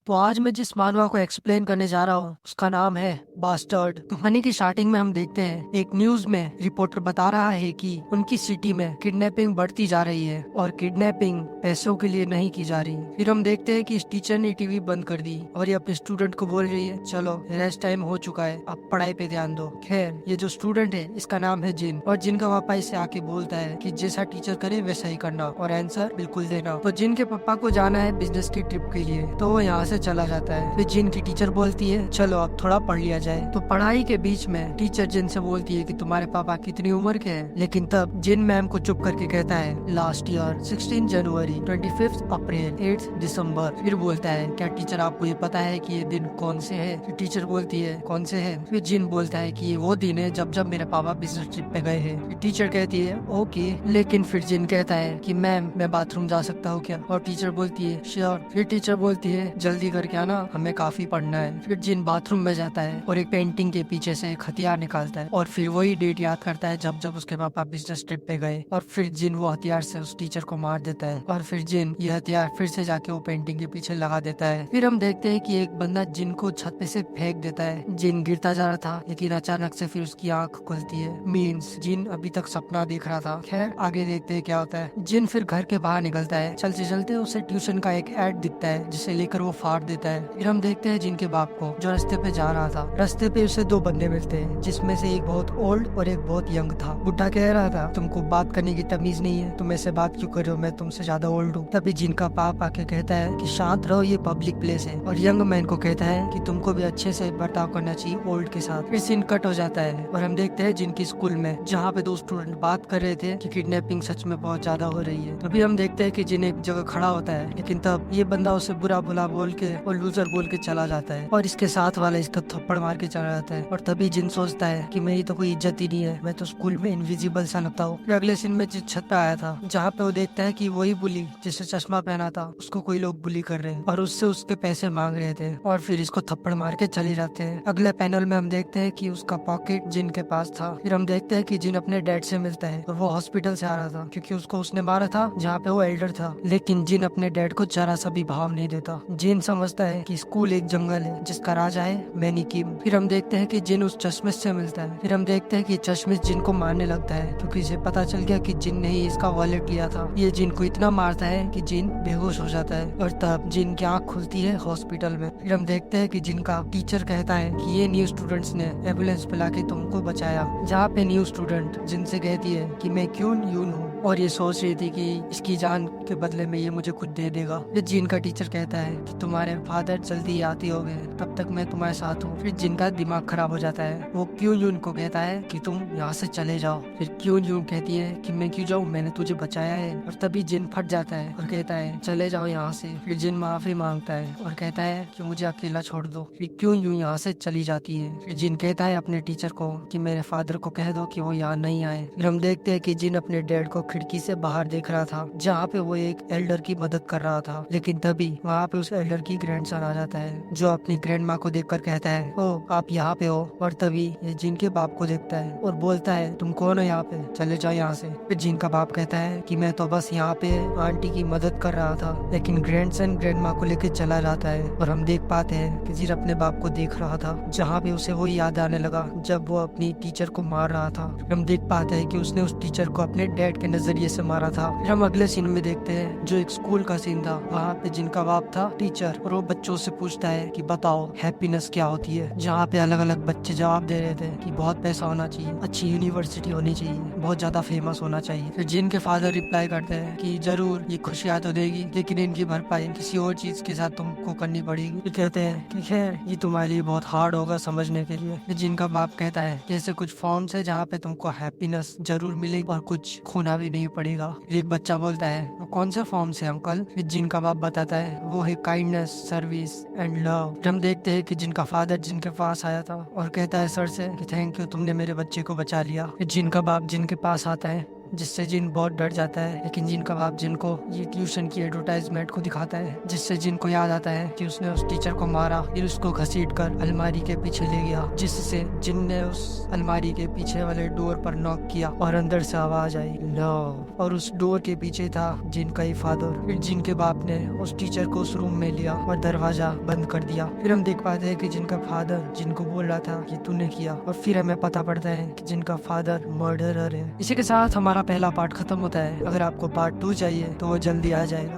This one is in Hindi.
तो आज मैं जिस मानवा को एक्सप्लेन करने जा रहा हूँ उसका नाम है बास्टर्ड। कहानी की स्टार्टिंग में हम देखते हैं एक न्यूज में रिपोर्टर बता रहा है कि उनकी सिटी में किडनैपिंग बढ़ती जा रही है और किडनैपिंग पैसों के लिए नहीं की जा रही। फिर हम देखते हैं कि इस टीचर ने टीवी बंद कर दी और ये अपने स्टूडेंट को बोल रही है, चलो रेस्ट टाइम हो चुका है, अब पढ़ाई पे ध्यान दो। खैर, ये जो स्टूडेंट है इसका नाम है जिन, और जिन का पापा इसे आके बोलता है कि जैसा टीचर करे वैसा ही करना और आंसर बिल्कुल देना। तो जिन के पापा को जाना है बिजनेस की ट्रिप के लिए, तो वो यहाँ से चला जाता है। फिर जिन की टीचर बोलती है चलो अब थोड़ा पढ़ लिया जाए। तो पढ़ाई के बीच में टीचर जिन से बोलती है कि तुम्हारे पापा कितनी उम्र के हैं, लेकिन तब जिन मैम को चुप करके कहता है लास्ट ईयर 16 जनवरी 25 अप्रैल 8 दिसंबर। फिर बोलता है क्या टीचर आपको ये पता है कि ये दिन कौन से है? फिर टीचर बोलती है कौन से है? फिर जिन बोलता है कि ये वो दिन है जब जब मेरे पापा बिजनेस ट्रिप पे गए हैं। फिर टीचर कहती है ओके, लेकिन फिर जिन कहता है कि मैम मैं बाथरूम जा सकता हूँ क्या? और टीचर बोलती है श्योर। फिर टीचर बोलती है जल्दी करके आना, हमें काफी पढ़ना है। फिर जिन बाथरूम में जाता है और एक पेंटिंग के पीछे से एक हथियार निकालता है और फिर वही डेट याद करता है जब जब उसके पापा बिजनेस ट्रिप पे गए। और फिर जिन वो हथियार से उस टीचर को मार देता है और फिर जिन ये हथियार फिर से जाके वो पेंटिंग के पीछे लगा देता है। फिर हम देखते हैं कि एक बंदा जिन को छत पे से फेंक देता है। जिन गिरता जा रहा था लेकिन अचानक से फिर उसकी आंख खुलती है, मीन्स जिन अभी तक सपना देख रहा था। खैर आगे देखते हैं क्या होता है। जिन फिर घर के बाहर निकलता है, चलते चलते उसे ट्यूशन का एक एड दिखता है जिसे लेकर वो फाड़ देता है। फिर हम देखते हैं जिन के बाप को जो रास्ते पे जा रहा था। रास्ते पे उसे दो बंदे मिलते हैं जिसमें से एक बहुत ओल्ड और एक बहुत यंग था। बुढ़ा कह रहा था तुमको बात करने की तमीज नहीं है, तुम ऐसे बात क्यों कर रहे हो, मैं तुमसे ज्यादा ओल्ड हूँ। तभी जिनका बाप आके कहता है कि शांत रहो, ये पब्लिक प्लेस है। और यंग मैन को कहता है कि तुमको भी अच्छे से बर्ताव करना चाहिए ओल्ड के साथ। फिर सीन कट हो जाता है और हम देखते हैं जिनकी स्कूल में जहाँ पे दो स्टूडेंट बात कर रहे थे कि किडनैपिंग सच में बहुत ज्यादा हो रही है। तभी हम देखते हैं कि जिन एक जगह खड़ा होता है, लेकिन तब ये बंदा उसे बुरा भला बोल के और लूजर बोल के चला जाता है और इसके साथ वाला इसका थप्पड़ मार के चला जाता है। और तभी जिन सोचता है कि मेरी तो कोई इज्जत ही नहीं है, मैं तो स्कूल में इनविजिबल सा लगता हूँ। फिर अगले सीन में जिस छत पे आया था जहाँ पे वो देखता है कि वही बुली जिसने चश्मा पहना था उसको कोई लोग बुली कर रहे हैं और उससे उसके पैसे मांग रहे थे और फिर इसको थप्पड़ मार के चले जाते हैं। अगले पैनल में हम देखते हैं कि उसका पॉकेट जिन के पास था। फिर हम देखते हैं कि जिन अपने डैड से मिलता है और वो हॉस्पिटल से आ रहा था क्योंकि उसको उसने मारा था जहाँ पे वो एल्डर था। लेकिन जिन अपने डैड को जरा सा भी भाव नहीं देता। जिन समझता है कि स्कूल एक जंगल है जिसका राजा है मैनीकिम। फिर हम देखते हैं कि जिन उस चश्मिश से मिलता है। फिर हम देखते हैं कि चश्मिश जिन को मारने लगता है क्योंकि इसे पता चल गया कि जिन ने ही इसका वॉलेट लिया था। ये जिन को इतना मारता है कि जिन बेहोश हो जाता है और तब जिन की आंख खुलती है हॉस्पिटल में। फिर हम देखते हैं कि जिनका टीचर कहता है कि ये न्यू स्टूडेंट्स ने एम्बुलेंस पे लाके तुमको बचाया, जहाँ पे न्यू स्टूडेंट जिनसे कहती है कि मैं क्यों यून हूँ और ये सोच रही थी कि इसकी जान के बदले में ये मुझे खुद दे देगा। फिर जिन का टीचर कहता है कि तुम्हारे फादर जल्दी आते होंगे, तब तक मैं तुम्हारे साथ हूँ। फिर जिनका दिमाग खराब हो जाता है, वो क्यों यून को कहता है कि तुम यहाँ से चले जाओ। फिर क्यों यून कहती है कि मैं क्यों जाऊँ, मैंने तुझे बचाया है। और तभी जिन फट जाता है और कहता है चले जाओ यहाँ से। फिर जिन माफी मांगता है और कहता है कि मुझे अकेला छोड़ दो। फिर क्यों यूं यहाँ से चली जाती है। फिर जिन कहता है अपने टीचर को कि मेरे फादर को कह दो कि वो यहाँ नहीं आए। फिर हम देखते हैं कि जिन अपने डैड को खिड़की से बाहर देख रहा था जहाँ पे वो एक एल्डर की मदद कर रहा था, लेकिन तभी वहाँ पे उस एल्डर की ग्रैंडसन आ जाता है जो अपनी ग्रैंड माँ को देखकर कहता है ओ आप यहाँ पे हो। और तभी ये जिन के बाप को देखता है और बोलता है तुम कौन हो यहाँ पे, चले जाओ यहाँ से। फिर जिन का बाप कहता है कि मैं तो बस यहाँ पे आंटी की मदद कर रहा था, लेकिन ग्रैंडसन ग्रैंड माँ को लेकर चला जाता है। और हम देख पाते हैं कि जिन अपने बाप को देख रहा था जहाँ पे उसे वो याद आने लगा जब वो अपनी टीचर को मार रहा था। हम देख पाते हैं कि उसने उस टीचर को अपने डैड के नजरिए से मारा था। फिर हम अगले सीन में देखते हैं जो एक स्कूल का सीन था, वहाँ पे जिनका बाप था टीचर और वो बच्चों से पूछता है कि बताओ हैप्पीनेस क्या होती है, जहाँ पे अलग अलग बच्चे जवाब दे रहे थे कि बहुत पैसा होना चाहिए, अच्छी यूनिवर्सिटी होनी चाहिए, बहुत ज्यादा फेमस होना चाहिए। फिर जिनके फादर रिप्लाई करते हैं कि जरूर ये खुशियाँ तो देगी लेकिन इनकी भरपाई किसी और चीज के साथ तुमको करनी पड़ेगी। फिर कहते हैं कि खैर ये तुम्हारे लिए बहुत हार्ड होगा समझने के लिए। फिर जिनका बाप कहता है जैसे कुछ फॉर्म्स है जहाँ पे तुमको हैप्पीनेस जरूर मिलेगी और कुछ खोना भी नहीं पड़ेगा। फिर एक बच्चा बोलता है वो कौन से फॉर्म्स है अंकल? फिर जिनका बाप बताता है वो है काइंडनेस, सर्विस एंड लव। हम देखते हैं कि जिनका फादर जिनके पास आया था और कहता है सर से कि थैंक यू, तुमने मेरे बच्चे को बचा लिया। फिर जिनका बाप जिनके पास आता है जिससे जिन बहुत डर जाता है। लेकिन जिन का बाप जिन को ये ट्यूशन की एडवर्टाइजमेंट को दिखाता है, जिससे जिन को याद आता है कि उसने उस टीचर को मारा, फिर उसको घसीट कर अलमारी के पीछे ले गया, जिससे जिन ने उस अलमारी के पीछे वाले डोर पर नॉक किया और अंदर से आवाज आई नो, और उस डोर के पीछे था जिन का ही फादर। फिर जिन के बाप ने उस टीचर को उस रूम में लिया और दरवाजा बंद कर दिया। फिर हम देख पाते हैं कि जिनका फादर जिनको बोल रहा था कि तूने किया, और फिर हमें पता पड़ता है कि जिनका फादर मर्डरर है। इसी के साथ हमारा पहला पार्ट खत्म होता है। अगर आपको पार्ट 2 चाहिए तो वो जल्दी आ जाएगा।